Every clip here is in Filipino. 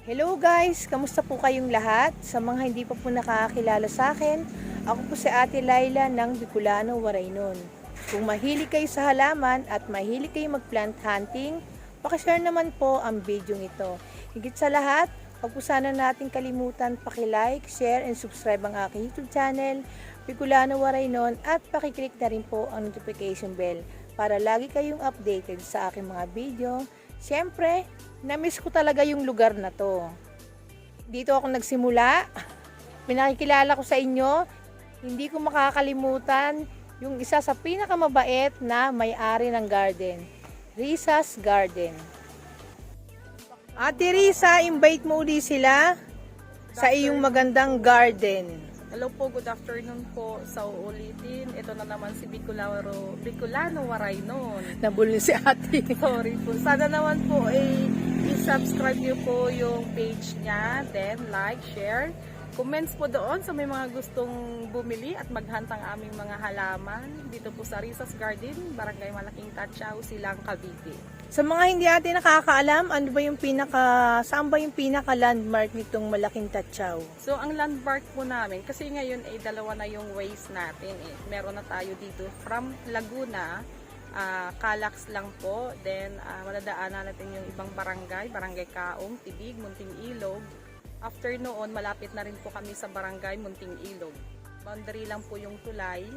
Hello guys! Kamusta po kayong lahat? Sa mga hindi pa po nakakakilala sa akin, ako po si Ate Laila ng Bicolano, Waraynon. Kung mahilig kayo sa halaman at mahilig kayo mag-plant hunting, pakishare naman po ang video ito. Higit sa lahat, huwag po sana natin kalimutan paki-like, share, and subscribe ang aking YouTube channel, Bicolano, Waraynon, at pakiclick na rin po ang notification bell para lagi kayong updated sa aking mga video. Siyempre, na-miss ko talaga yung lugar na to. Dito ako nagsimula. Pinakikilala ko sa inyo, hindi ko makakalimutan yung isa sa pinakamabait na may-ari ng garden, Risa's Garden. Ate Risa, invite mo uli sila sa iyong magandang garden. Hello po, good afternoon po. Sa uulitin, ito na naman si Bicolano Waraynon. Nabulong si ate. Sorry po. Sana naman po i-subscribe niyo po yung page niya. Then like, share, comments po doon sa may mga gustong bumili at maghantang aming mga halaman. Dito po sa Risa's Garden, Barangay Malaking Tachaw, Silang, Cavite. Sa mga hindi natin nakakaalam, ano ba yung saan ba yung pinaka landmark nitong Malaking Tachaw? So, ang landmark po namin, kasi ngayon ay dalawa na yung ways natin. Meron na tayo dito from Laguna, Calax lang po. Then, madadaanan natin yung ibang barangay, Barangay Kaong, Tibig, Munting Ilog. After noon, malapit na rin po kami sa Barangay Munting Ilog. Boundary lang po yung tulay.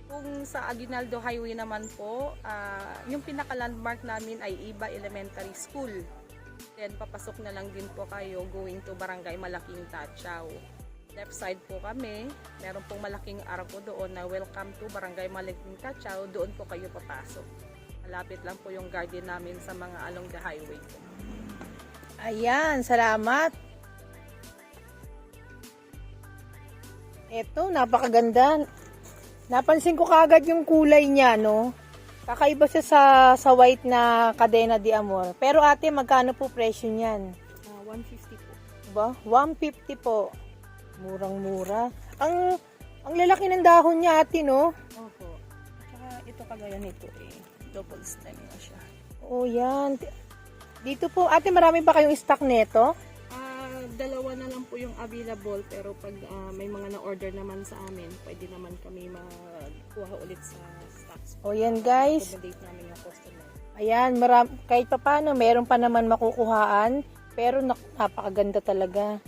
Kung sa Aguinaldo Highway naman po, yung pinaka-landmark namin ay Iba Elementary School. Then papasok na lang din po kayo going to Barangay Malaking Tachaw. Left side po kami, meron pong malaking arko doon na welcome to Barangay Malaking Tachaw. Doon po kayo papasok. Malapit lang po yung garden namin sa mga along the highway po. Ayan, salamat. Eto, napakaganda. Napansin ko kaagad yung kulay niya, no? Kakaiba siya sa white na Cadena de Amor. Pero ate, magkano po presyo niyan? 150 po. Ba? 150 po. Murang-mura. Ang lalaki ng dahon niya, ate, no? Opo. Tsaka ito kagaya nito double stem na siya. Oh, yan. Dito po, ate, marami ba kayong stock nito? Dalawa na lang po yung available, pero pag may mga na-order naman sa amin, pwede naman kami magkuha ulit sa stocks. Oh, yan guys. Accommodate namin yung customer. Ayan, kahit pa paano, meron pa naman makukuhaan. Pero napakaganda talaga.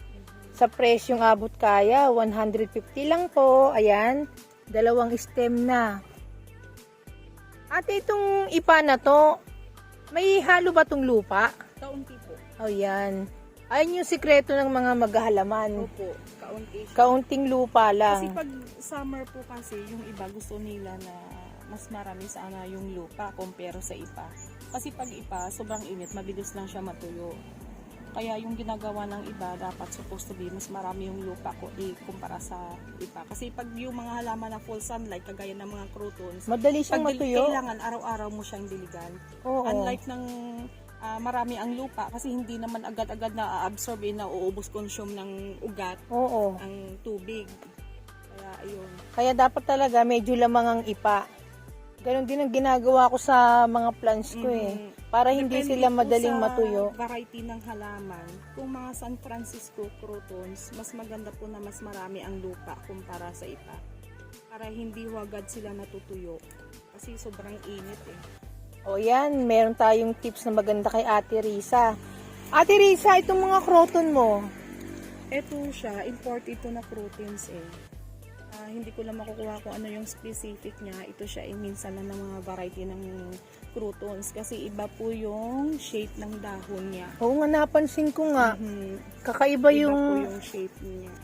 Sa presyong abot kaya, 150 lang po. Ayan, dalawang stem na. Ate, itong ipa na to, may halo ba tong lupa? Kaunti po. Oh, yan. Ayun yung sikreto ng mga maghahalaman. Opo, kaunti siya. Kaunting lupa lang. Kasi pag summer po kasi, yung iba gusto nila na mas marami sana yung lupa compare sa ipa. Kasi pag ipa, sobrang init, mabilis lang siya matuyo. Kaya yung ginagawa ng iba, dapat supposed to be mas marami yung lupa ko kumpara sa ipa. Kasi pag yung mga halaman na full sunlight, kagaya ng mga crotons, Madali siyang matuyo. kailangan araw-araw mo siyang diligan. Oo. Unlike ng marami ang lupa, kasi hindi naman agad-agad na absorb na uubos consume ng ugat Oo. ang tubig. Kaya ayun. Kaya dapat talaga medyo lamang ang ipa. Ganon din ang ginagawa ko sa mga plants ko Para hindi Depende sila po madaling sa matuyo. variety ng halaman. Kung mga San Francisco crotons, mas maganda po na mas marami ang lupa kumpara sa ipa. Para hindi agad sila natutuyo. Kasi sobrang init O yan, meron tayong tips na maganda kay Ate Risa. Ate Risa, itong mga croton mo. Ito siya, import ito na crotons hindi ko lang makukuha kung ano yung specific niya. Ito siya minsan lang ng mga variety ng crotons. Kasi iba po yung shape ng dahon niya. Oo nga, napansin ko nga. Kakaiba Iba yung... po yung shape niya.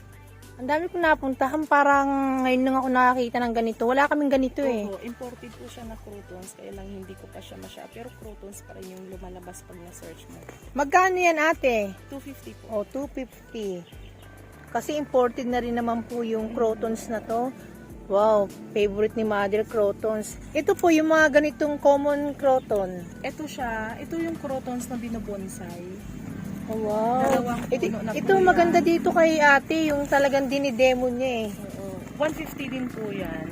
Ang dami ko napuntahan, parang ngayon lang ako nakakita ng ganito. Wala kaming ganito Oo, imported po siya na crotons, kaya lang hindi ko pa siya pero crotons pa rin yung lumalabas pag na-search mo. Magkano yan ate? 250 po. O, 250. Kasi imported na rin naman po yung crotons na to. Wow, favorite ni Mother, crotons. Ito po yung mga ganitong common croton. Ito siya, ito yung crotons na binobonsai. Oh, wow. Dalawang puno na Ito po yan. maganda dito kay ate, yung talagang dinidemo niya Oo. 150 din po yan.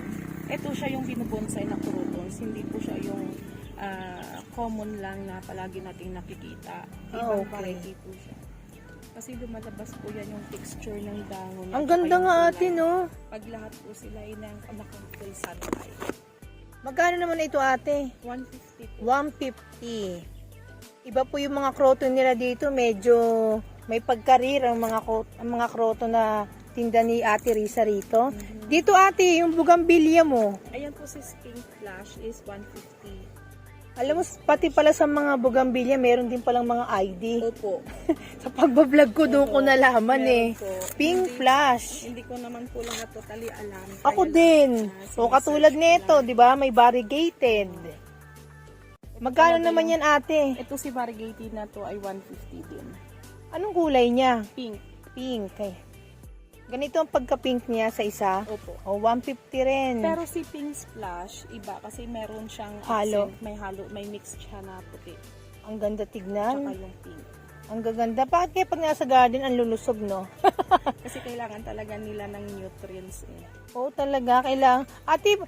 Ito siya yung binobonsai na crotons, hindi po siya yung common lang na palagi nating nakikita. Ibang okay. variety po siya. Kasi lumalabas po yan yung texture ng dahon. Ang at saka ganda yung nga kulay. ate, no? Pag lahat po sila ay naka-full sunlight. Magkano naman ito ate? 150 po. 150. Iba po yung mga kroton nila dito, medyo may pagkarir ang mga kroton na tinda ni Ate Risa rito. Dito ate, yung bugambilya mo. Ayan po si Pink Flash is 150. Alam mo, pati pala sa mga bugambilya, meron din palang mga ID. Opo. Sa pagbablog ko, doon ko nalaman Meron eh. po. Pink Hindi- Flash. Hindi ko naman po lang totally alam. Ako Kaya din. lang, So, katulad sinesearch ko nito, lang. di ba? May variegated. Magkano talaga naman yan ate? Ito si variegated na to ay 150 din. Anong kulay niya? Pink. Pink. Eh. Ganito ang pagka-pink niya sa isa. Opo. O, 150 rin. Pero si Pink Splash, iba kasi meron siyang Halo. accent, may mix siya na puti. Ang ganda Tsaka tignan. yung pink. Ang gaganda. Bakit kaya pag nasa garden, ang lulusog, no? Kasi kailangan talaga nila ng nutrients eh. Oo, talaga. Kailangan. Ate,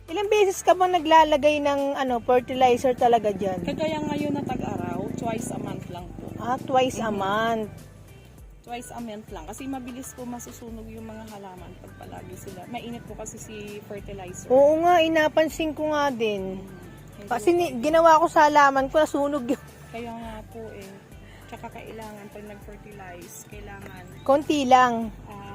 ilang beses ka ba naglalagay ng fertilizer talaga dyan? Kagaya ngayon na tag-araw, twice a month lang po. Twice a month. Twice a month lang. Kasi mabilis po masusunog yung mga halaman pag palagi sila. Mainit po kasi si fertilizer. Oo nga, inapansin ko nga din. Hindi Kasi po- ginawa ko sa halaman ko, nasunog yun. Kaya nga po eh. Tsaka kailangan pag nag-fertilize, kailangan Konti lang.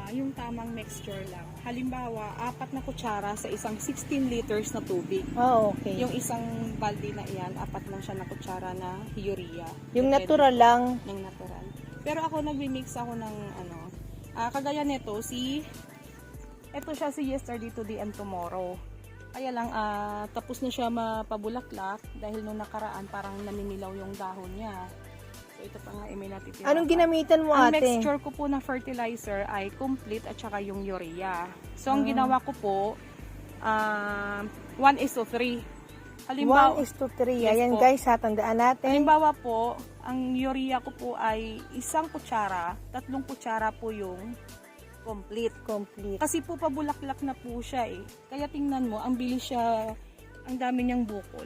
yung tamang mixture lang. Halimbawa, 4 na kutsara sa isang 16 liters na tubig. Okay. Yung isang balde na iyan, 4 lang siya na kutsara na urea. Yung Depende natural po lang. ng natural. Pero ako nagmi-mix ako ng kagaya nito ito siya si Yesterday, Today and Tomorrow. Kaya lang tapos na siya mapabulaklak dahil nung nakaraan parang namimilaw yung dahon niya. So ito pa nga may natitira. Anong pa. ginamitan mo Ang ate? mixture ko po na fertilizer ay complete at saka yung urea. So ang ginawa ko po 1:3. Halimbawa, 1:3. Yes Ayan po. guys, tandaan natin. halimbawa po, ang urea ko po ay 1 kutsara, 3 kutsara po yung complete. Complete. Kasi po pabulaklak na po siya eh. Kaya tingnan mo, ang bilis siya, ang dami niyang bukol.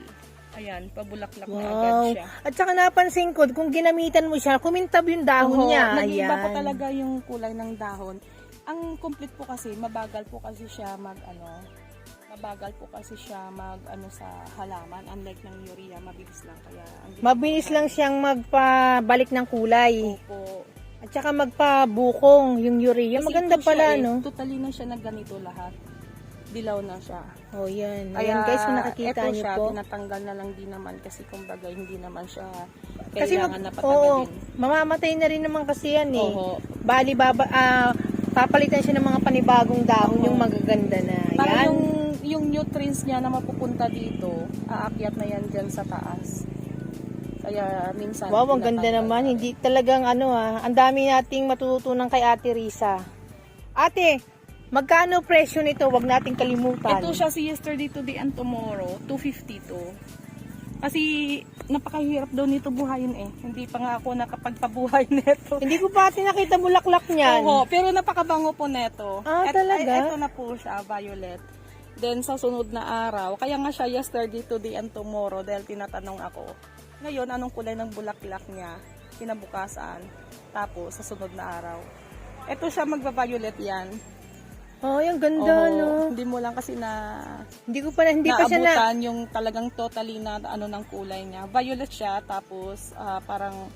Ayan, pabulaklak na agad Wow. siya. At saka napansin ko, kung ginamitan mo siya, kumintab yung dahon Oo, niya. nag-iiba Ayan. po talaga yung kulay ng dahon. Ang complete po kasi, mabagal po kasi siya sa halaman. Unlike ng urea, mabilis lang. Kaya, Mabilis lang siyang magpabalik ng kulay. Opo. At saka magpabukong yung urea. Kasi Maganda ito siya pala, eh, no? Totally na siya na ganito lahat. Dilaw na siya. Oh, yan. Ayan guys, kung nakikita eto niyo siya, po. tinatanggal na lang din naman kasi kumbaga hindi naman siya Kasi kailangan na oo, patagalin. mamamatay na rin naman kasi yan eh. Oo. Bali, papalitan siya ng mga panibagong dahon, Oo. yung magaganda na. Para Yan. yung nutrients niya na mapupunta dito, aakyat na yan dyan sa taas. Kaya minsan Wow, ang ganda tinatanggal naman. na rin. Hindi talagang ang dami nating matututunan kay Ate Risa. Ate, magkano presyo nito? Huwag nating kalimutan. Ito siya si Yesterday, Today and Tomorrow, 252. Kasi napakahirap daw nito buhayin eh. Hindi pa nga ako nakapagpabuhay nito. Hindi ko pa ate nakita bulaklak niyan. Oo, pero napakabango po neto. Talaga? Ito na po siya, violet. Then sa sunod na araw, kaya nga siya Yesterday, Today and Tomorrow dahil tinatanong ako. Ngayon, anong kulay ng bulaklak niya? Kinabukasan. Tapos sa sunod na araw. Ito siya magba-violet yan. Oh, yung ganda, Oo, no? Hindi mo lang kasi Hindi pa siya na... naabutan yung talagang totally na ng kulay niya. Violet siya, tapos parang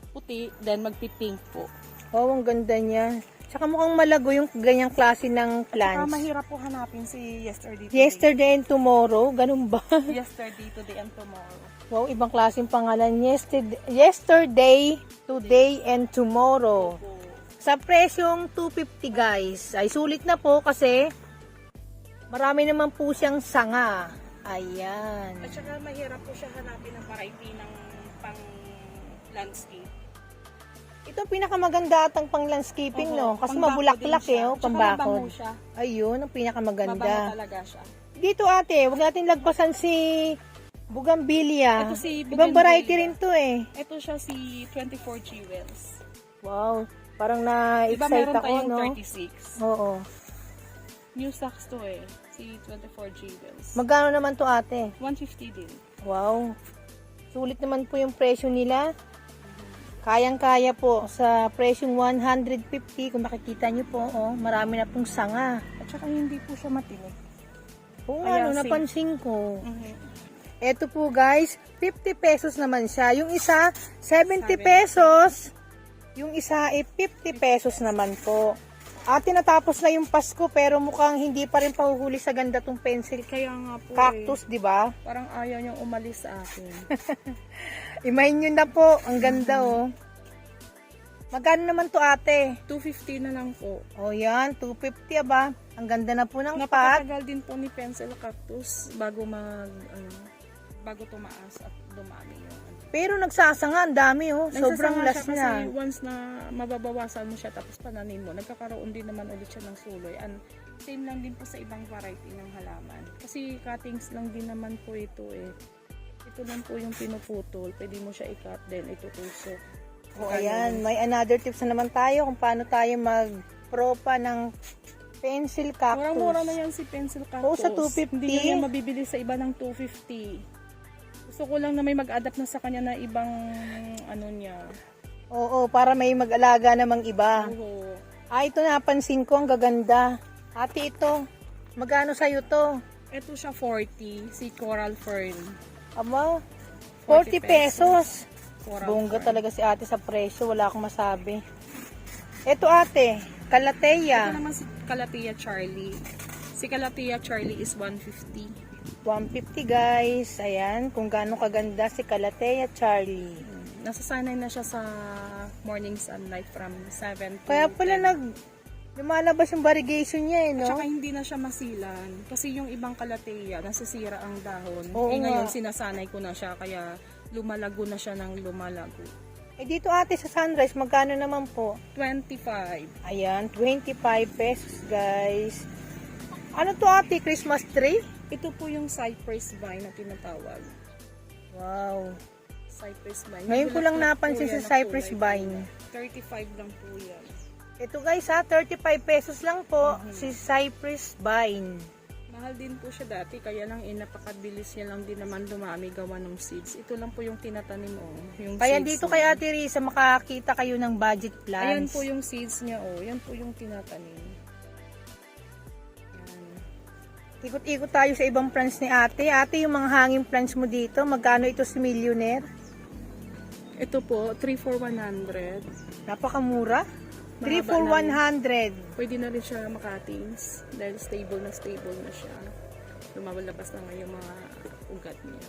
puti, then magpi-pink po. Oh, ang ganda niya. Tsaka mukhang malago yung ganyang klase ng Saka plants. mahirap po hanapin si Yesterday, Today. Yesterday and tomorrow, ganun ba? Yesterday, Today and Tomorrow. Wow, ibang klaseng pangalan. Yesterday, today, and tomorrow. Opo. Sa presyong 250 guys, ay sulit na po kasi marami naman po siyang sanga. Ayan. At saka mahirap po siya hanapin ng variety ng pang landscape. Ito pinakamaganda atang pang landscaping, no? Kasi Pambako mabulaklak din siya. eh, oh, Tsaka pambakod. mabango siya. Ayun, ang Mabango pinakamaganda. talaga siya. Dito ate, huwag natin lagpasan si Bugambilya. Ito si Ibang Bougainvillea. variety rin to eh. Ito siya si 24 Jewels. Wow, parang Diba na-excite meron ako, tayong no? 36? Oo. New stocks to eh. Si 24 Jewels. Magkano naman to ate? 150 din. Wow. Sulit naman po yung presyo nila. Kayang-kaya po sa presyong 150. Kung makikita nyo po, oh, marami na pong sanga. At saka hindi po siya matinig. Oo, Kaya napansin ko. Mhm. Ito po guys, 50 pesos naman siya. Yung isa, 70 pesos. Yung isa ay 50 pesos naman po. At tinatapos na yung Pasko pero mukhang hindi pa rin pahuhuli sa ganda tong pencil Kaya nga po cactus, di ba? parang ayaw niyang umalis sa akin. Imahin nyo na po, ang ganda oh. Magkano naman to ate? 250 na lang po. Oh yan, 250 aba. Ang ganda na po ng pot. Napakatagal din po ni pencil cactus bago bago tumaas at dumami yung Pero nagsasanga, ang dami oh. Sobrang Nagsasanga last siya na. kasi once na mababawasan mo siya tapos pananim mo, nagkakaroon din naman ulit siya ng suloy. And same lang din po sa ibang variety ng halaman. Kasi cuttings lang din naman po ito eh. Ito lang po yung pinuputol. Pwede mo siya i-cut then itutusok. O ayan, may another tips na naman tayo kung paano tayo mag-propa ng pencil cactus. Murang-mura na yan si pencil cactus. Oo, sa 250. Hindi na yan mabibili sa iba ng 250. Gusto ko lang na may mag-adapt na sa kanya na ibang ano niya. Oo, para may mag-alaga namang iba. Oo. Ito napansin ko, ang gaganda. Ate, ito. Magkano sa'yo to? Ito siya 40, si Coral Fern. Aba, 40 pesos. Coral Bongga Fern. talaga si ate sa presyo. Wala akong masabi. Ito ate, Calathea. Ito naman si Calathea Charlie. Si Calathea Charlie is 150. 150 guys. Ayan, kung gaano kaganda si Calathea Charlie. Nasasanay na siya sa morning sunlight from 7 to Kaya pala 10. lumalabas yung variegation niya eh, no? Tsaka hindi na siya masilan. Kasi yung ibang Calathea, nasisira ang dahon. Oo Ngayon, nga. sinasanay ko na siya, kaya lumalago na siya ng lumalago. Eh dito ate sa Sunrise, magkano naman po? 25. Ayan, 25 pesos guys. Ano to ate? Christmas tree? Ito po yung cypress vine na tinatawag. Wow. Cypress vine. Ngayon ko lang Bulaklak napansin po sa yan na cypress kulay vine. pula. 35 lang po yan. Ito guys ha, 35 pesos lang po si cypress vine. Mahal din po siya dati, kaya lang napakabilis niya lang din naman dumami gawa ng seeds. Ito lang po yung tinatanim yung Kaya seeds dito niya. kay Ate Risa makakita kayo ng budget plans. Ayan po yung seeds niya yan po yung tinatanim. Yan. Ikot-ikot tayo sa ibang plants ni Ate. Ate, yung mga hanging plants mo dito, magkano ito si Millionaire? Ito po, 3 for 100. Napakamura. 3 Mahaba for na 100. Pwede na rin siya makatings dahil stable na siya. Lumalabas na nga yung mga ugat niya.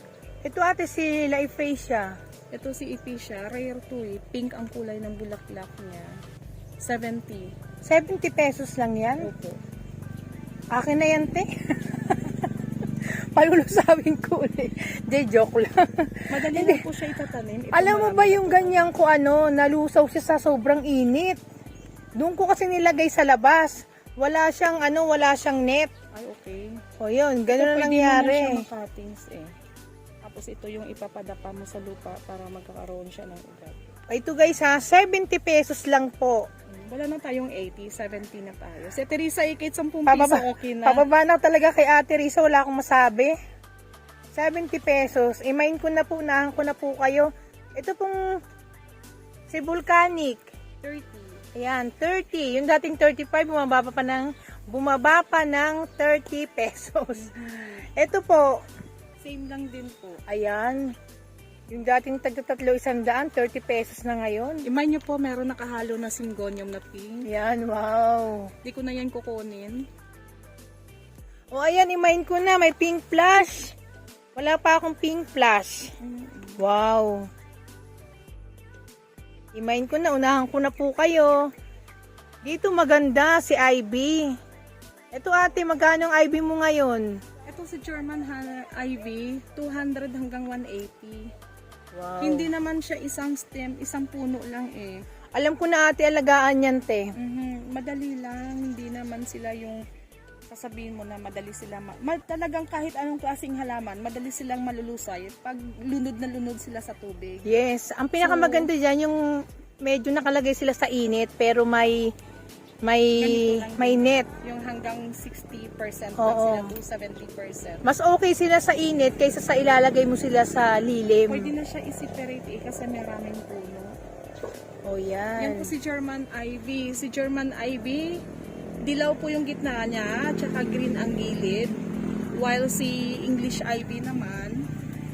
Ito ate si Lifacia. Ito si Epicia, rare to eh. Pink ang kulay ng bulaklak niya. 70. 70 pesos lang yan. Opo. Akin na yan, te. Palulusawin ko ulit. De, joke lang. Madali na po siya itatanim. Ito Alam mo marami ba na yung po. ganyan ko nalusaw siya sa sobrang init. Doon ko kasi nilagay sa labas. Wala siyang net. Ay, okay. O yun, gano'n na Pwede nangyari. mo na siya makatings eh. Tapos ito yung ipapadapa mo sa lupa para magkakaroon siya ng ugat. Ito guys ha, 70 pesos lang po. Wala na tayong 80, 70 na tayo. Si Teresa, ikit 10 piso, Pababa, okay na. pababa na talaga kay Ate Risa, wala akong masabi. 70 pesos. Imain ko na po, unahan ko na po kayo. Ito pong si Volcanic. 30. Ayan, 30. Yung dating 35, bumaba pa ng 30 pesos. Ito po, Same lang din po. ayan. Yung dating tagtatlo 100, 30 pesos na ngayon. Imay nyo po, meron nakahalo na syngonium na pink. Ayan, wow. Di ko na yan kukunin. O ayan, imain ko na, may pink flash. Wala pa akong pink flash. Wow. Imain ko na, unahan ko na po kayo. Dito maganda si Ivy. Ito ate, magkano ang Ivy mo ngayon? Ito si German Ivy, 200 hanggang 180. Wow. Hindi naman siya isang stem, isang puno lang eh. Alam ko na ate, alagaan yan te. Madali lang, hindi naman sila yung sasabihin mo na madali sila talagang kahit anong klaseng halaman, madali silang malulusay pag lunod na lunod sila sa tubig. Yes, ang pinakamaganda dyan yung medyo nakalagay sila sa init pero may net. Yung hanggang 60% lang Oo. sila to 70%. Mas okay sila sa init kaysa sa ilalagay mo sila sa lilim. Pwede na siya i-separate eh kasi maraming puno. Oh, Yan po yan. si German Ivy. Si German Ivy, dilaw po yung gitna niya, tsaka green ang gilid. While si English Ivy naman,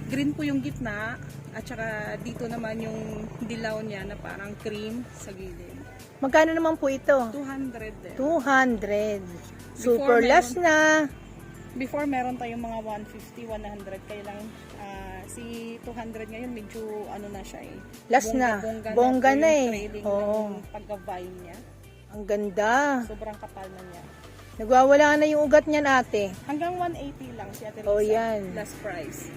green po yung gitna, at tsaka dito naman yung dilaw niya na parang cream sa gilid. Magkano naman po ito? 200 din. 200. Super Before last na. Before meron tayong mga 150, 100, kaya lang si 200 ngayon medyo ano na siya eh. Last na. Bongga Bongga po na yung eh. trailing Oo. ng pagka-vine niya. Ang ganda. Sobrang kapal na niya. Nagwawala na yung ugat niyan, ate. Hanggang 180 lang siya. Oh, yan. Last price.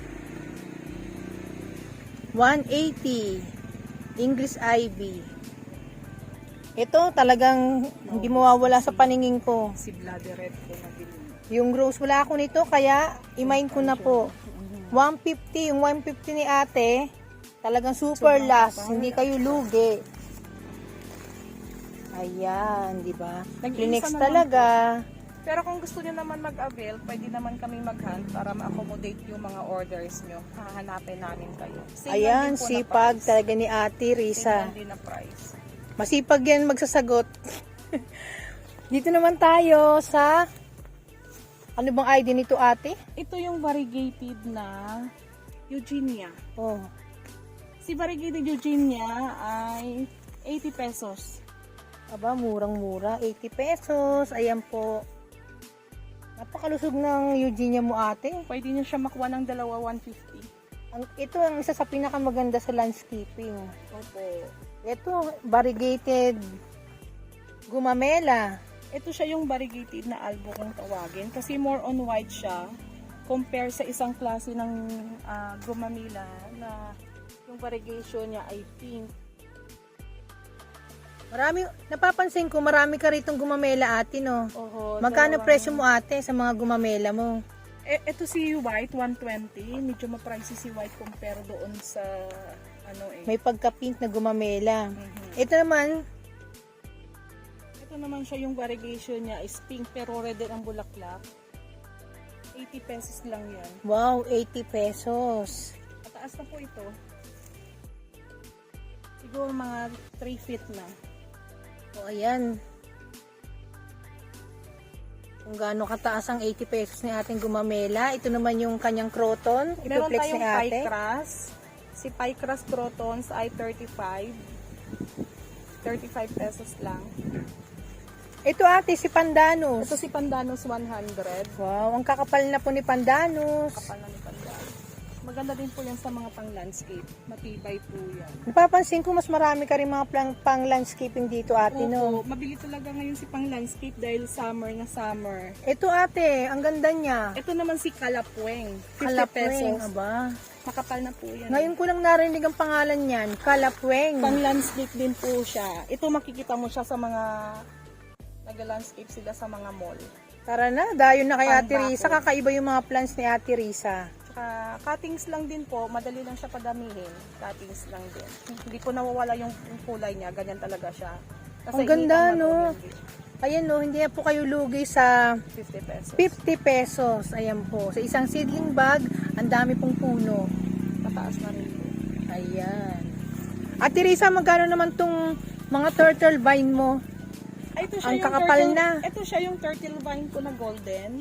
180. English Ivy. Ito talagang hindi mawawala sa paningin ko. Si Bloody Red po na bilhin. Yung rose, wala ako nito, kaya imain ko na po. 150, yung 150 ni ate, talagang super last. Hindi kayo lugi. Ayan, di ba? Kleenex naman talaga. Pero kung gusto niyo naman mag-avail, pwede naman kami mag-hunt para ma-accommodate yung mga orders niyo. Hahanapin namin kayo. Same Ayan, lang din po na sipag price. talaga ni ate Same Risa. lang din na price. Masipag yan magsasagot. Dito naman tayo sa... Ano bang ID nito, ate? Ito yung variegated na Eugenia. Oh, Si variegated Eugenia ay 80 pesos. aba, murang-mura. 80 pesos. Ayan po. Napakalusog ng Eugenia mo, ate. Pwede niyo siya makuha ng dalawa 150. Ito ang isa sa pinakamaganda sa landscaping. Opo. Ito, variegated gumamela. Ito siya yung variegated na albo kung tawagin kasi more on white siya compare sa isang klase ng gumamila na yung variegation niya ay pink. Napapansin ko, marami ka ritong gumamela, ate, no? Oho, Magkano presyo mo, ate, sa mga gumamela mo? Ito si white 120, medyo ma-pricey si white compare doon sa ano eh. May pagka-pink na gumamela. Mhm. Ito naman, Ito naman siya yung variegation niya is pink pero red din ang bulaklak. 80 pesos lang yan. wow, 80 pesos. Mataas na po ito. Siguro mga 3 feet na. O, ayan. Kung gaano kataas ang 80 pesos ni ating gumamela. Ito naman yung kanyang croton. Meron Ipiplex tayong ni ate. Pycras. Si Pycras crotons ay 35. 35 pesos lang. Ito, ate, si Pandanus. Ito si Pandanus 100. Wow, ang kakapal na po ni Pandanus. Kapal na ni Pandanus. Maganda din po yan sa mga pang-landscape. Matibay po yan. Napapansin ko, mas marami ka rin mga pang-landscaping dito, ate, no? Opo, mabili talaga ngayon si pang-landscape dahil summer na summer. Ito, ate, ang ganda niya. Ito naman si Kalapweng. 50 Kalapweng, pesos. aba. Makapal na po yan. Ngayon ko lang narinig ang pangalan niyan, Kalapweng. Pang-landscape din po siya. Ito makikita mo siya sa mga nag-landscape sila sa mga mall. Tara na, dayon na kay Ate Pang-bakod. Risa. Kakaiba yung mga plants ni Ate Risa. Tsaka cuttings lang din po, madali lang siya padamihin. Cuttings lang din. Hindi po nawawala yung kulay niya, ganyan talaga siya. Kasi Ang ganda, hindi no? naman orange. Ayan, no, hindi na po kayo lugi sa 50 pesos. 50 pesos. Ayan po. Sa isang seedling bag, ang dami pong puno. Mataas na rin po. Ayan. Ate Risa, magkano naman tong mga turtle vine mo? Ay, ito siya Ang yung kakapal turtle, na. Ito siya yung turtle vine ko na golden.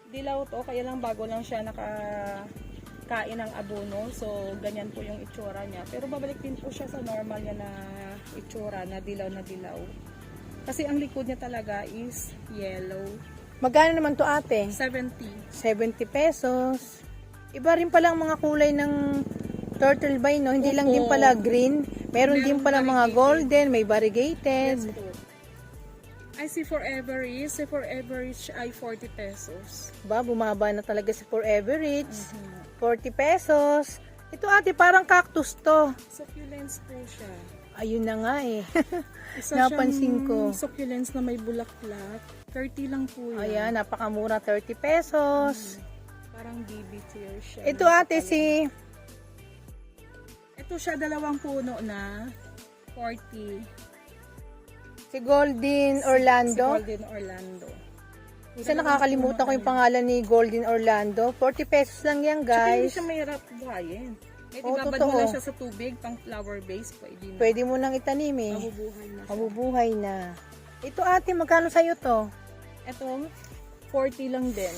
Dilaw to, kaya lang bago lang siya nakakain ng abono. So, ganyan po yung itsura niya. Pero babalik din po siya sa normal niya na itsura, na dilaw na dilaw. Kasi ang likod niya talaga is yellow. Magkano naman to, ate? 70. 70 pesos. Iba rin pala ang mga kulay ng turtle vine, no? Hindi lang Opo. din pala green. Meron din pala mga variegated. golden, may variegated. Yes po. Ay, si Forever Rich. Si Forever Rich ay 40 pesos. Ba, bumaba na talaga si Forever Rich. 40 pesos. Ito, ate, parang cactus to. Succulents po siya. Ayun na nga eh. Isa Napansin ko. siyang succulents na may bulaklak. 30 lang po yan. Ayan, napakamura, 30 pesos. Parang baby tear siya. Ito, ate, si... Ito siya, dalawang puno na 40. Si Golden Orlando. Si Golden Orlando. Isa nakakalimutan ko yung pangalan ni Golden Orlando. 40 pesos lang yan, Tsaka hindi guys. siya mahirap buhayin. Pwede Oo, babad mo totoo. lang siya sa tubig, pang flower base, pwede na. Pwede mo nang itanim eh. Mabubuhay na siya. Mabubuhay na. Ito ate, magkano sa'yo to? Ito, 40 lang din.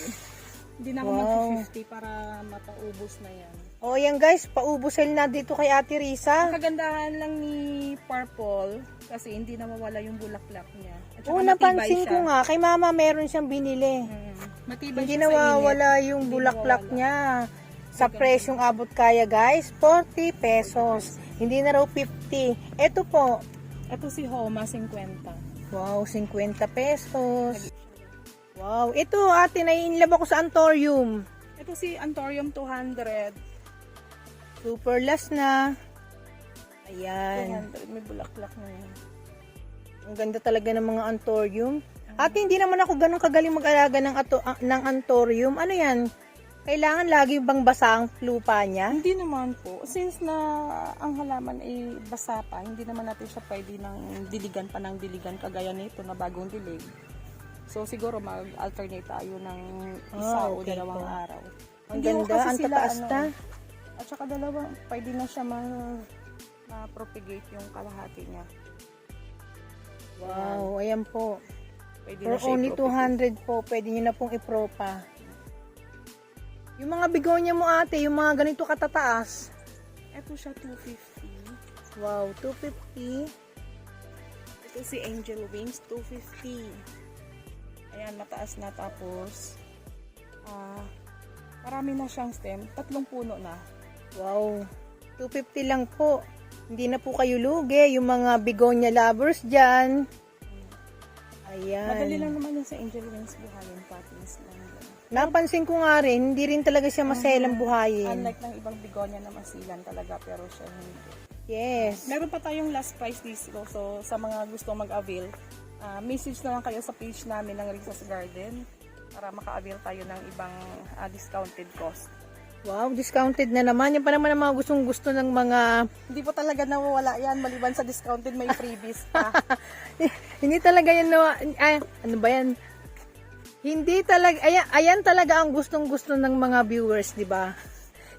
Hindi na ako Wow. mag-50 para mapaubos na yan. O yan guys, paubos-sale na dito kay Ate Ang Risa. kagandahan lang ni purple, kasi hindi na mawala yung bulaklak niya. At saka Oo, matibay napansin siya. ko nga, kay mama meron siyang binili. Matibay Hindi siya sa init. nawawala yung Hindi bulaklak nawawala. niya. Sa presyong abot kaya guys, 40 pesos. Hindi na raw 50. Ito po, Ito si Homa, 50. wow, 50 pesos. Wow, ito ate, nai-inlove ako sa Anthurium. Ito si Anthurium 200. Super last na. Ayan. 200, may bulaklak na yan. Ang ganda talaga ng mga Anthurium. Ate, hindi naman ako ganun kagaling mag-alaga ng Anthurium. Ano yan? Kailangan lagi bang basa ang lupa niya? Hindi naman po. Since na ang halaman ay basa pa, hindi naman natin siya pwede ng diligan pa ng diligan kagaya nito na bagong dilig. So siguro mag-alternate tayo ng isa o okay dalawang po. araw. Ang Hindi ko ganda, kasi ang sila, tataas na. At saka dalawang, pwede na siya ma-propagate yung kalahati niya. Wow, ayan po. Pwede For na siya only i-propagate. 200 po, pwede nyo na pong ipropa. Yung mga bigonya mo ate, yung mga ganito katataas. Ito siya 250. Wow, 250. Ito si Angel Wings 250. Ayan, mataas na tapos marami na siyang stem. 3 puno na. Wow, 250 lang po. Hindi na po kayo lugi, yung mga bigonya lovers dyan. Ayan. Madali lang naman yung sa Angel Wings buhayin, patins lang. Napansin ko nga rin, hindi rin talaga siya maselang buhayin. Unlike ng ibang begonia na masilan talaga, pero siya hindi. Yes. Meron pa tayong last price dito. So, sa mga gusto mag-avail, message na lang kayo sa page namin ng Risa's Garden para maka-avail tayo ng ibang discounted cost. Wow, discounted na naman. Yan pa naman ang mga gustong-gusto ng mga... Hindi po talaga nawawala yan. Maliban sa discounted, may freebies pa. Hindi talaga yan na... Ay, ano ba yan? Hindi talaga... Ayan talaga ang gustong-gusto ng mga viewers, di ba?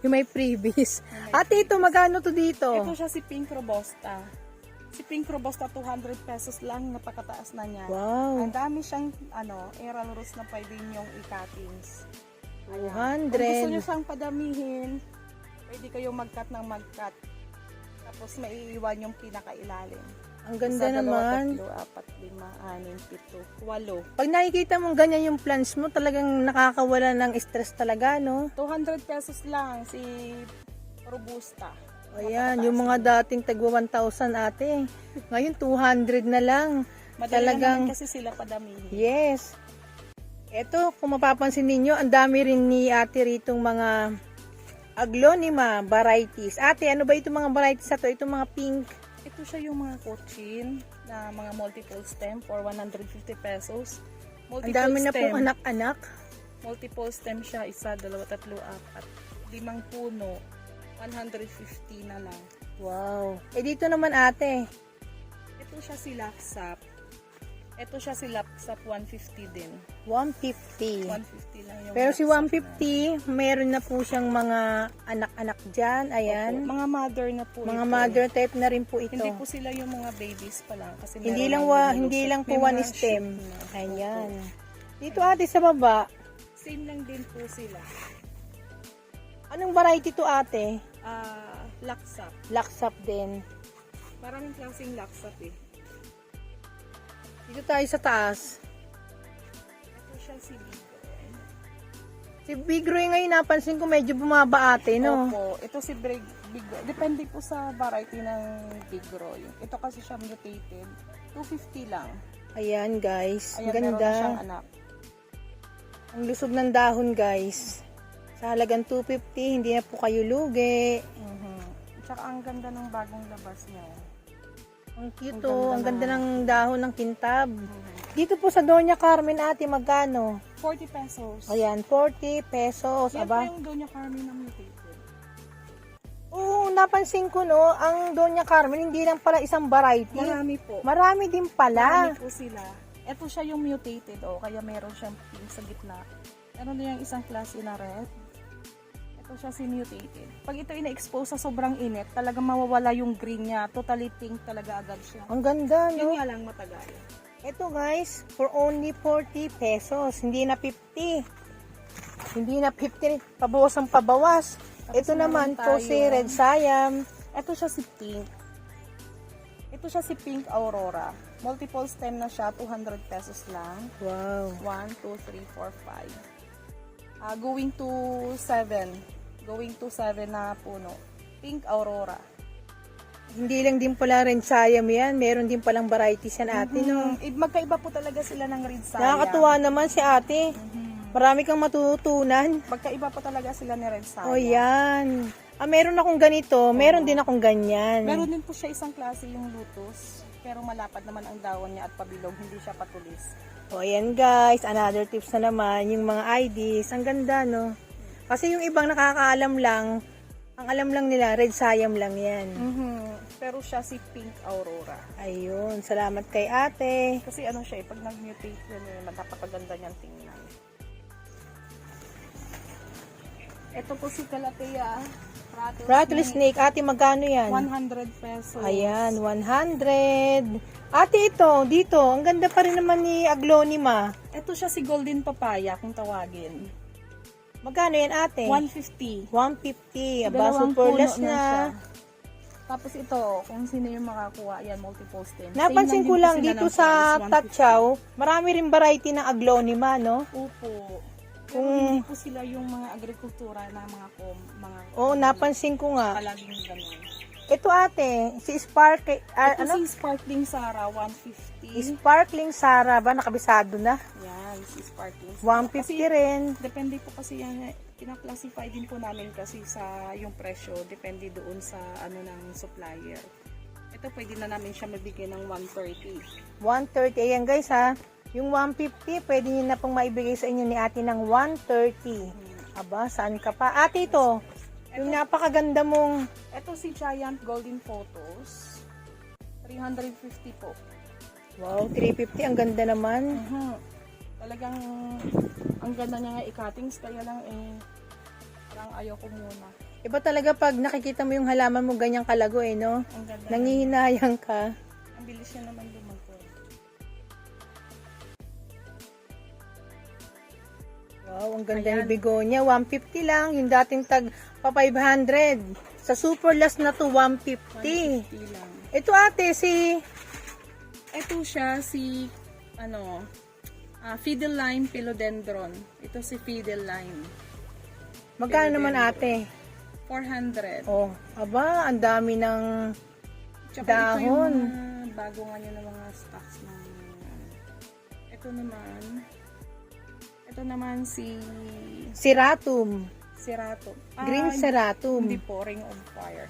Yung may freebies. Ate, ito, magkano to dito? Ito siya si Pink Robusta. Si Pink Robusta, 200 pesos lang. Napakataas na niya. Wow. Ang dami siyang aerial rose na pwede niyong i-cuttings. 200. Kung gusto niyo siyang padamihin, pwede kayong mag-cut ng mag-cut. Tapos maiiwan yung pinakailalim. Ang ganda naman. 1, 2, 3, 4, 5, 6, 7, 8, 9, 10, 11, 12. Pag nakikita mong ganyan yung plants mo, talagang nakakawala ng stress talaga, no? 200 pesos lang si Robusta. Ayan, yung mga dating tagwa 1,000 ate. Ngayon, 200 na lang. Madali Talagang- naman kasi sila padamihin. Yes. Eto, kung mapapansin ninyo, ang dami rin ni ate ritong mga aglonema varieties. Ate, ano ba itong mga varieties na to? Itong mga pink. Ito siya yung mga cochin na mga multiple stem for 150 pesos. Ang dami na pong anak-anak. Multiple stem siya, 1, 2, 3, 4, 5 puno, 150 na lang. Wow. Eh dito naman ate. Ito siya si Lapsap. Ito siya si Lapsap, 150 din. 150. 150 lang yung Pero si Lapsap 150, meron na po siyang mga anak-anak dyan. na. Ayan. Opo, mga mother na po Mga ito. mother type na rin po ito. Hindi po sila yung mga babies pa lang. Kasi Hindi meron lang na yung hindi lulusot. lang po May one mga stem. shoot na. Ayan. Opo. Dito ate sa baba, Same lang din po sila. anong variety to ate? Lapsap. Laksap din. Maraming klaseng lapsap eh. Dito tayo sa taas. Ito siya si Bigo. Si Big Roy ngayon napansin ko medyo bumaba ate, no? Opo, ito si Big Depende po sa variety ng Big Roy. Ito kasi siya mutated. 250 lang. Ayan guys, ang Ayan, meron na ganda. siyang anak. Ang lusog ng dahon guys. Sa halagang 250, hindi na po kayo lugi. Tsaka ang ganda ng bagong labas niya. Ang cute Ang oh, ganda ang ganda na. ng dahon ng kintab. Dito po sa Doña Carmen ate, magkano? 40 pesos. Ayan, 40 pesos. Yan po Aba. yung Doña Carmen na mutated. Oo, napansin ko no, ang Doña Carmen hindi lang pala isang variety. Marami po. Marami din pala. Marami po sila. Ito siya yung mutated, kaya meron siyang pink sa gitna. Meron din yung isang klase na red. Ito siya si mutated. Pag ito ina-expose sa sobrang init, talagang mawawala yung green niya. Totally pink talaga agad siya. Ang ganda, Yun no? nga lang matagal. Ito guys, for only 40 pesos. Hindi na 50. Hindi na 50. Pabawas ang pabawas. Ito naman po si Red Siam. Ito siya si pink. Ito siya si Pink Aurora. Multiple stem na siya, 200 pesos lang. Wow. 1, 2, 3, 4, 5. Going to 7. Going to 7 na puno. Pink Aurora. Hindi lang din pala Red Siam yan. Meron din palang varieties yan ate, no? Magkaiba po talaga sila ng red siam. Nakakatuwa naman si ate. Marami kang matutunan. Magkaiba po talaga sila ni red siam. O yan. Meron akong ganito. Meron din akong ganyan. Meron din po siya isang klase yung lutos. Pero malapad naman ang dahon niya at pabilog. Hindi siya patulis. O ayan guys. Another tips na naman. Yung mga IDs. Ang ganda, no? Kasi yung ibang nakakaalam lang, ang alam lang nila, Red Siam lang yan. Pero siya si Pink Aurora. Ayun. Salamat kay ate. Kasi ano siya pag nag-mutate yun, napakaganda niyang tingnan. Ito po si Calathea Rattlesnake. Ate, magkano yan? 100 pesos. Ayan, 100. Ate, ito, dito. Ang ganda pa rin naman ni Aglonema. Ito siya si Golden Papaya kung tawagin. Magkano yan, ate? 150. 150. Aba, Dalawang super puno less na na. siya. Tapos ito, kung sino yung makakuha, yan, multiple stem. Napansin ko lang dito sa Tatchaw, marami rin variety ng Aglonema, no? Opo. Pero Kung- hindi po sila yung mga agrikultura na mga Oo, napansin ko nga. palaging ganun. Ito, ate, si Spark, Ito ano? si Sparkling Sara, 150. Sparkling Sara ba? Nakabisado na. Yan, si Sparkling Sara. 150 rin. Depende po kasi yan, pina-classify din po namin kasi sa yung presyo, depende doon sa ano ng supplier. Ito pwede na namin siya mabigay ng 130. 130. Ayan guys ha. Yung 150, pwede nyo na pong maibigay sa inyo ni ate ng 130. Aba, saan ka pa? Ate, ito. Yung napakaganda mong... Ito si Giant Golden Photos. 350 po. Wow, 350. Ang ganda naman. Talagang ang ganda niya nga i-cuttings, kaya lang parang ayoko muna. Iba talaga pag nakikita mo yung halaman mo ganyang kalago no? Ang ganda. Nangihinayang ka. Ang bilis niya naman lumago. Wow, ang ganda ni Begonia. 150 lang. Yung dating tag pa 500. Sa super last na to, 150. 150 lang. Ito ate, si... Ito siya si Fiddle Lime Philodendron. Ito si Fiddle Lime. Magkano naman ate? 400. Oh, aba, ang dami ng Tsaka ito yung dahon. mga bago nga nyo ng mga stocks ng ito naman si Seratum. Serato. Green Seratum. Hindi po, Ring of Fire.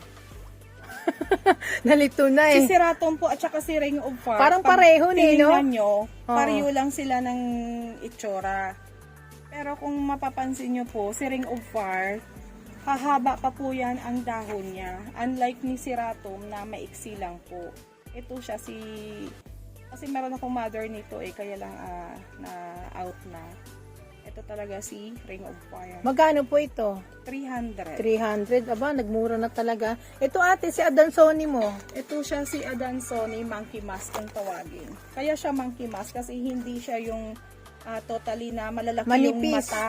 Nalito na Si eh. Seratum po at saka si Ring of Fire. Parang pareho no? Tinignan nyo, Oo. pareho lang sila ng itsura. Pero kung mapapansin nyo po, si Ring of Fire, hahaba pa po yan ang dahon niya. Unlike ni Seratum na maiksi lang po. Ito siya kasi meron akong mother nito kaya lang na out na. Ito talaga si Ring of Fire. Magkano po ito? 300. 300. Aba, nagmura na talaga. Ito ate, si Adansoni mo. Ito siya si Adansoni Monkey Mask kung tawagin. Kaya siya Monkey Mask kasi hindi siya yung totally na malalaki yung Manipis. mata.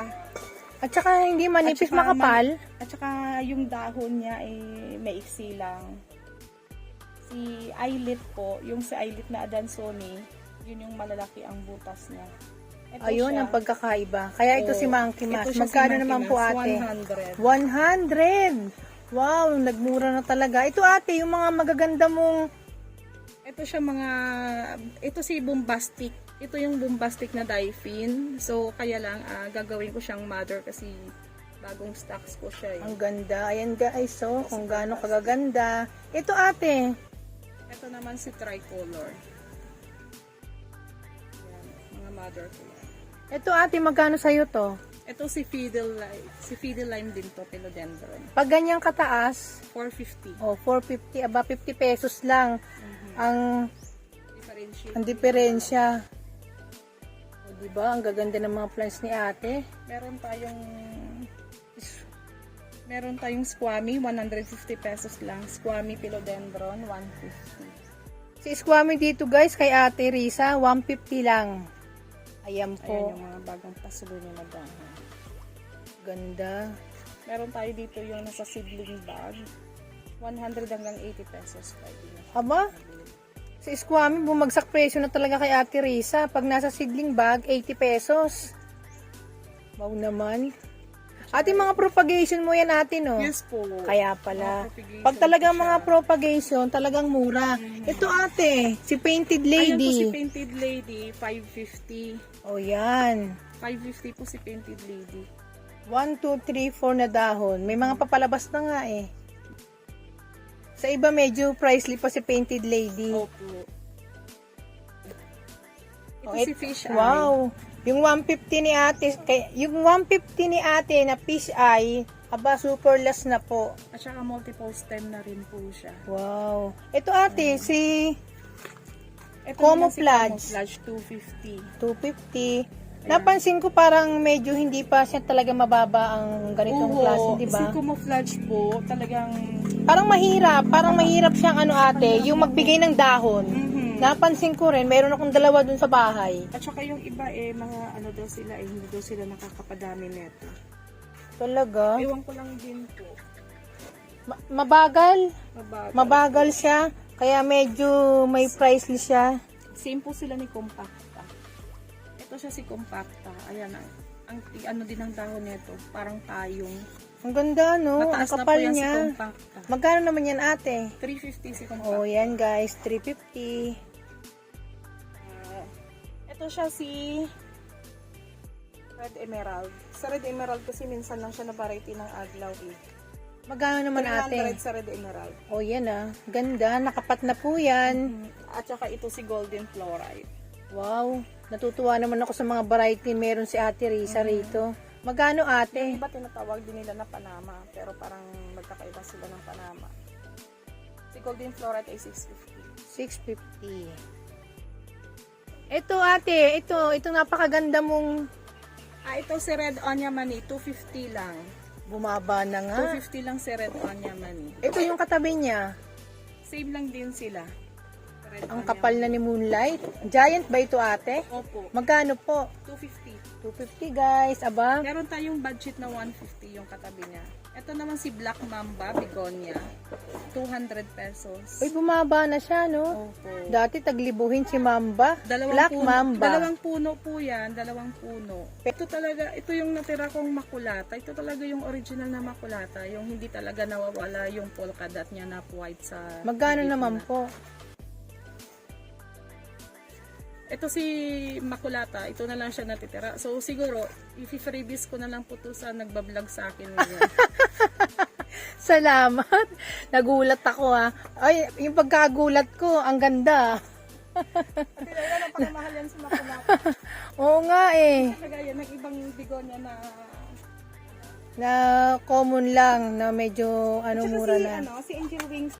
At saka hindi manipis, At saka makapal. At saka yung dahon niya ay maiksi lang. Si Eyelet po, yung si Eyelet na Adansoni, yun yung malalaki ang butas niya. Ito Ayun siya. ang pagkakaiba. Kaya ito si Monkey Mask. Ito siya Magkano si Monkey naman po Mask, ate? 100. 100. Wow, nagmura na talaga. Ito ate, yung mga magaganda mong... Ito siya ito si Bombastic. Ito yung Bombastic na Daiphin. So, kaya lang, gagawin ko siyang mother kasi bagong stocks ko siya. Ang ganda. Ayan guys, so kung gaano kagaganda. Ito ate. Ito naman si Tricolor. Yan, mga mother ko yan. Ito ate, magkano sa'yo to? Ito si Fiddle Lime. Si Fiddle Lime din to, Philodendron. Pag ganyang kataas, 450. 450, aba 50 pesos lang ang Differentiate. diferensya. O, diba? Ang gaganda ng mga plants ni ate. Meron tayong Meron tayong squammy, 150 pesos lang. Squammy philodendron, 150. Si Squammy dito guys, kay Ate Risa, 150 lang. Ayan Ayan po. yung mga bagong pasuloy na dahon. Ganda. Meron tayo dito yung nasa seedling bag. 100 hanggang 80 pesos pwede na. Aba, si Squammy, bumagsak presyo na talaga kay Ate Risa. Pag nasa seedling bag, 80 pesos. Wow naman. Ate, mga propagation mo yan ate, no? Yes po. Kaya pala. Mga propagation Pag talagang po siya. mga propagation, talagang mura. Ito ate, si Painted Ayan po si Lady. Painted Lady, 550. O yan. 550 po si Painted Lady. 1, 2, 3, 4 na dahon. May mga papalabas na nga eh. Sa iba medyo pricely pa si Painted Lady. Opo. Ito Oh, si Fish Eye. Wow. Yung 150 ni ate, yung 150 ni ate na fish eye, aba super last na po. At saka multiple stem na rin po siya. Wow. Ito ate, si Ito Camouflage. naman si Camouflage, 250. 250. Napansin ko parang medyo hindi pa siya talaga mababa ang ganitong klase, di Si ba? Camouflage po, talagang Parang mahirap siyang ano ate, yung magbigay ng dahon. Napansin ko rin, meron akong dalawa dun sa bahay. at saka yung iba mga ano daw sila hindi daw sila nakakapadami neto. Talaga? Ewan ko lang din po. Mabagal. Mabagal. Mabagal siya, kaya medyo may pricely siya. Same po sila ni Compacta. Ito siya si Compacta. Ayan ang ano din ang dahon nito, parang tayong. Ang ganda, no? Ang Mataas na po kapal yan si niya. Compacta. Magkano naman yan, ate? 350 si Oh, Compacta. yan guys, 350. Ito siya si Red Emerald. Sa Red Emerald kasi minsan lang siya na variety ng aglaw eh. Magkano naman, 300 ate? sa Red Emerald. Oh, yan ah. Ganda, nakapat na po yan. At saka ito si Golden Fluorite. Wow, natutuwa naman ako sa mga variety meron si Ate Risa rito. Magkano, ate? Iba tinatawag din nila na Panama, pero parang magkakaiba sila ng Panama. Si Golden Fluorite ay 650. 650. Ito, ate, itong napakaganda mong Ito si Red Onya Mani, 250 lang. bumaba na nga. 250 lang si Red Onya Mani. Ito yung katabi niya. Same lang din sila. Red Ang Onya kapal na ni Moonlight. Giant ba ito, ate? Opo, Magkano po? 250. 250 guys, aba. Meron tayong budget na 150 yung katabi niya. Ito naman si Black Mamba, Begonia. 200 pesos. Uy, bumaba na siya, no? Opo. Dati taglibuhin si Mamba. Black puno, Mamba. Dalawang puno po yan, dalawang puno. Ito talaga, ito yung natira kong makulata. Ito talaga yung original na makulata. Yung hindi talaga nawawala yung polka dot niya na white sa... Magkano gitna. naman po? Ito si makulata, ito na lang siya natitira. So siguro, i-freebies ko na lang po to sa nagbablog sa akin ngayon. Salamat. Nagulat ako ha. Ay, yung pagkagulat ko, ang ganda. Kasi wala napakamahal yan sa makulata. Oo nga eh. Kagaya ng ibang bigonya na... Na common lang, na medyo ano Tsaka mura si, na. si Angel Wings.